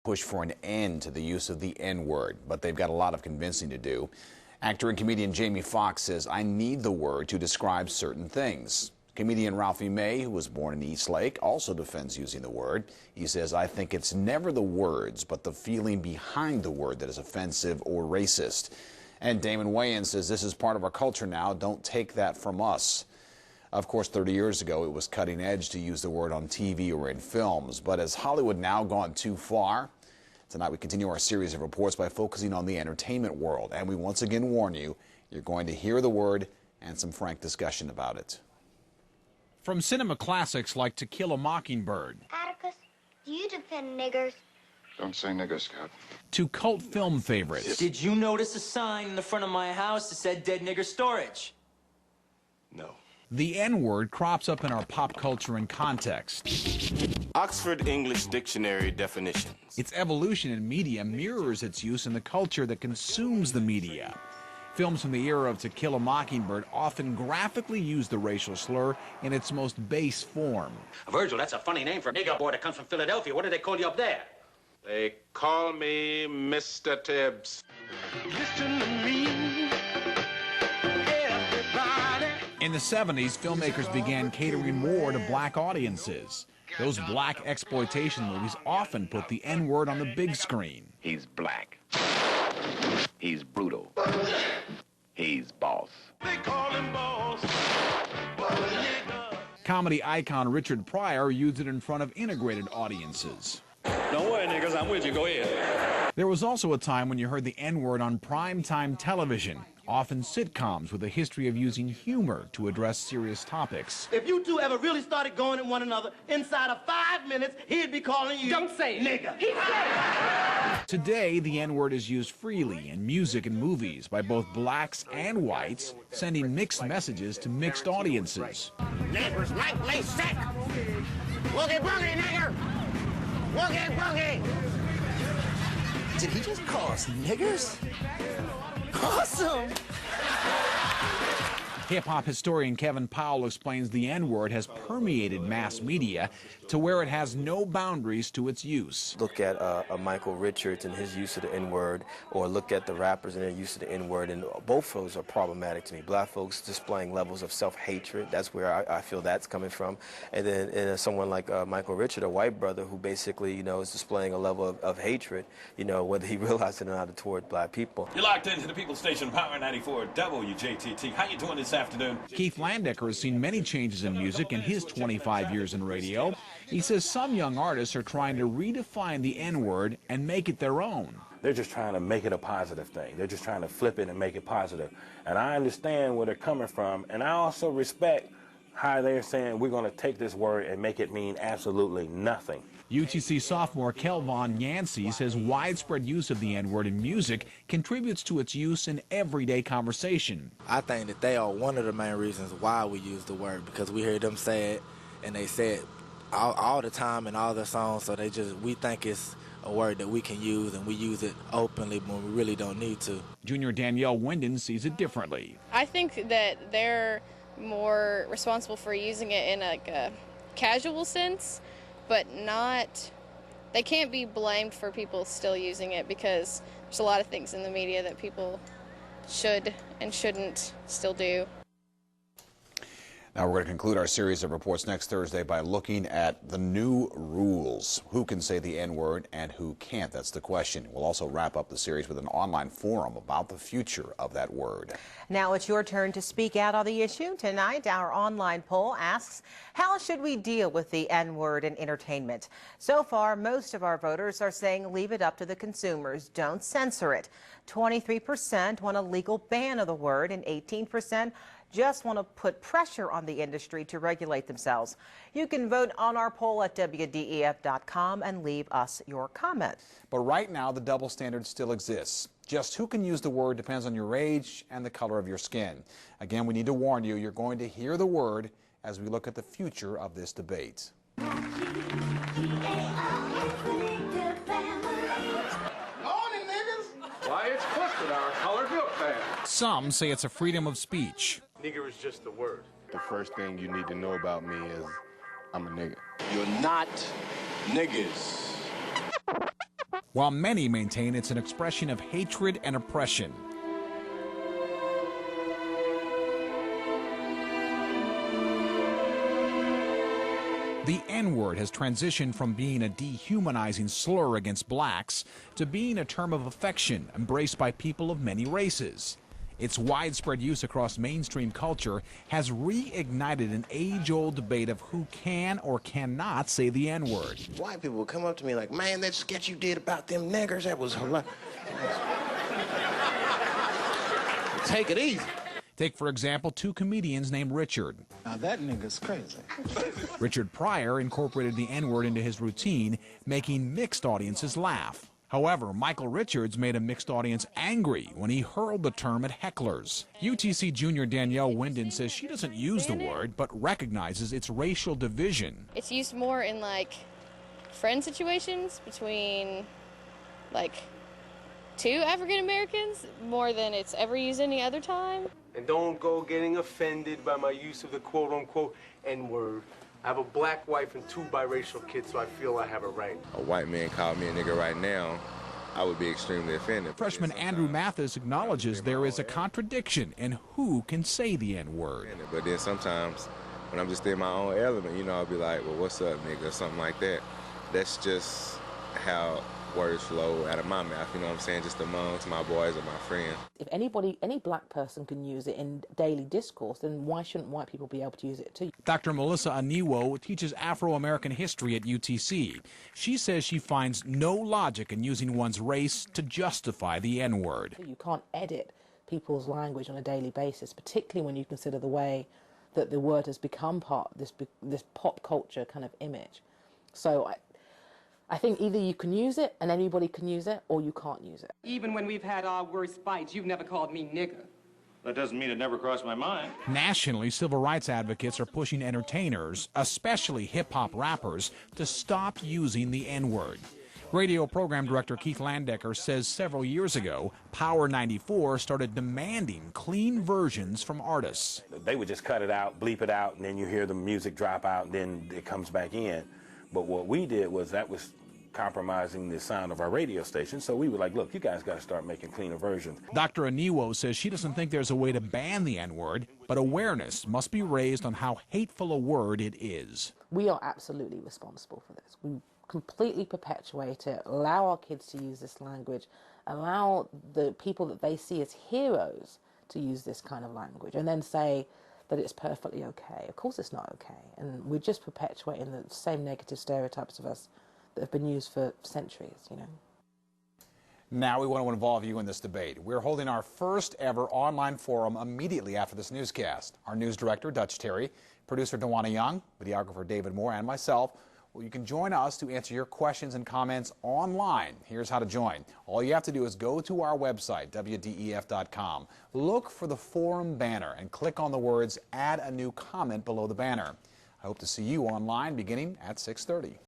push for an end to the use of the N-word, but they've got a lot of convincing to do. Actor and comedian Jamie Foxx says, "I need the word to describe certain things." Comedian Ralphie May, who was born in Eastlake, also defends using the word. He says, "I think it's never the words, but the feeling behind the word that is offensive or racist." And Damon Wayans says, "This is part of our culture now. Don't take that from us." Of course, 30 years ago, it was cutting edge to use the word on TV or in films. But has Hollywood now gone too far? Tonight, we continue our series of reports by focusing on the entertainment world. And we once again warn you, you're going to hear the word and some frank discussion about it. From cinema classics like To Kill a Mockingbird. Atticus, do you defend niggers? Don't say nigger, Scott. To cult film favorites. Did you notice a sign in the front of my house that said dead nigger storage? No. The N-word crops up in our pop culture and context. Oxford English Dictionary definitions. Its evolution in media mirrors its use in the culture that consumes the media. Films from the era of To Kill a Mockingbird often graphically use the racial slur in its most base form. Virgil, that's a funny name for a nigger boy that comes from Philadelphia. What do they call you up there? They call me Mr. Tibbs. Listen to me, everybody. In the 70s, filmmakers began catering more to black audiences. Those black exploitation movies often put the N-word on the big screen. He's black. He's brutal. He's boss. They call him boss. Comedy icon Richard Pryor used it in front of integrated audiences. Don't worry, niggas, I'm with you. Go ahead. There was also a time when you heard the N-word on primetime television, often sitcoms with a history of using humor to address serious topics. If you two ever really started going at one another, inside of 5 minutes, he'd be calling you... Don't say it. Nigga. He said it. Today, the N-word is used freely in music and movies by both blacks and whites, sending mixed messages to mixed audiences. Neighbors lightly sick. Boogie boogie, nigger. Boogie boogie. Did he just call us niggers? Awesome! Hip-hop historian Kevin Powell explains the N-word has permeated mass media to where it has no boundaries to its use. Look at a Michael Richards and his use of the N-word, or look at the rappers and their use of the N-word, and both of those are problematic to me. Black folks displaying levels of self-hatred, that's where I feel that's coming from. And then someone like Michael Richards, a white brother who basically, you know, is displaying a level of hatred, you know, whether he realized it or not, toward black people. You're locked into the People's Station, Power 94 WJTT. How you doing this afternoon? Keith Landecker has seen many changes in music in his 25 years in radio. He says some young artists are trying to redefine the N-word and make it their own. They're just trying to make it a positive thing. They're just trying to flip it and make it positive. And I understand where they're coming from, and I also respect how they're saying we're going to take this word and make it mean absolutely nothing. UTC sophomore Kelvon Yancey says widespread use of the N-word in music contributes to its use in everyday conversation. I think that they are one of the main reasons why we use the word, because we hear them say it, and they say it all the time in all their songs, so we think it's a word that we can use, and we use it openly when we really don't need to. Junior Danielle Winden sees it differently. I think that they're more responsible for using it in a casual sense, but they can't be blamed for people still using it, because there's a lot of things in the media that people should and shouldn't still do. Now we're going to conclude our series of reports next Thursday by looking at the new rules. Who can say the N-word and who can't? That's the question. We'll also wrap up the series with an online forum about the future of that word. Now it's your turn to speak out on the issue. Tonight, our online poll asks, how should we deal with the N-word in entertainment? So far, most of our voters are saying leave it up to the consumers. Don't censor it. 23% want a legal ban of the word, and 18% just want to put pressure on the industry to regulate themselves. You can vote on our poll at WDEF.com and leave us your comment. But right now, the double standard still exists. Just who can use the word depends on your age and the color of your skin. Again, we need to warn you, you're going to hear the word as we look at the future of this debate. Why, it's Clifton, our colored milk fan. Some say it's a freedom of speech. Nigger is just the word. The first thing you need to know about me is I'm a nigger. You're not niggers. while many maintain it's an expression of hatred and oppression. The N-word has transitioned from being a dehumanizing slur against blacks to being a term of affection embraced by people of many races. Its widespread use across mainstream culture has reignited an age-old debate of who can or cannot say the N-word. White people will come up to me like, man, that sketch you did about them niggers, that was hilarious. Take it easy. Take, for example, two comedians named Richard. Now that nigga's crazy. Richard Pryor incorporated the N-word into his routine, making mixed audiences laugh. However, Michael Richards made a mixed audience angry when he hurled the term at hecklers. UTC junior Danielle Winden says she doesn't use the word, but recognizes its racial division. It's used more in, like, friend situations between, like, two African Americans more than it's ever used any other time. And don't go getting offended by my use of the quote-unquote N-word. I have a black wife and two biracial kids, so I feel I have a right. A white man called me a nigger right now, I would be extremely offended. Freshman Andrew Mathis acknowledges there is a contradiction in who can say the N-word. But then sometimes, when I'm just in my own element, you know, I'll be like, well, what's up, nigga, or something like that. That's just how words flow out of my mouth, you know what I'm saying, just amongst my boys or my friends. If anybody, any black person can use it in daily discourse, then why shouldn't white people be able to use it too? Dr. Melissa Aniwo teaches Afro-American history at UTC. She says she finds no logic in using one's race to justify the N-word. You can't edit people's language on a daily basis, particularly when you consider the way that the word has become part of this pop culture kind of image. So I think either you can use it and anybody can use it, or you can't use it. Even when we've had our worst fights, you've never called me nigger. That doesn't mean it never crossed my mind. Nationally, civil rights advocates are pushing entertainers, especially hip-hop rappers, to stop using the N-word. Radio program director Keith Landecker says several years ago, Power 94 started demanding clean versions from artists. They would just cut it out, bleep it out, and then you hear the music drop out, and then it comes back in. But what we did was that was compromising the sound of our radio station, so we were like, look, you guys got to start making cleaner versions. Dr. Aniwo says she doesn't think there's a way to ban the N-word, but awareness must be raised on how hateful a word it is. We are absolutely responsible for this. We completely perpetuate it, allow our kids to use this language, allow the people that they see as heroes to use this kind of language, and then say that it's perfectly okay. Of course it's not okay, and we're just perpetuating the same negative stereotypes of us that have been used for centuries, you know. Now we want to involve you in this debate. We're holding our first ever online forum immediately after this newscast. Our news director, Dutch Terry, producer Dewana Young, videographer David Moore, and myself. Well, you can join us to answer your questions and comments online. Here's how to join. All you have to do is go to our website, WDEF.com. Look for the forum banner and click on the words, add a new comment below the banner. I hope to see you online beginning at 6:30.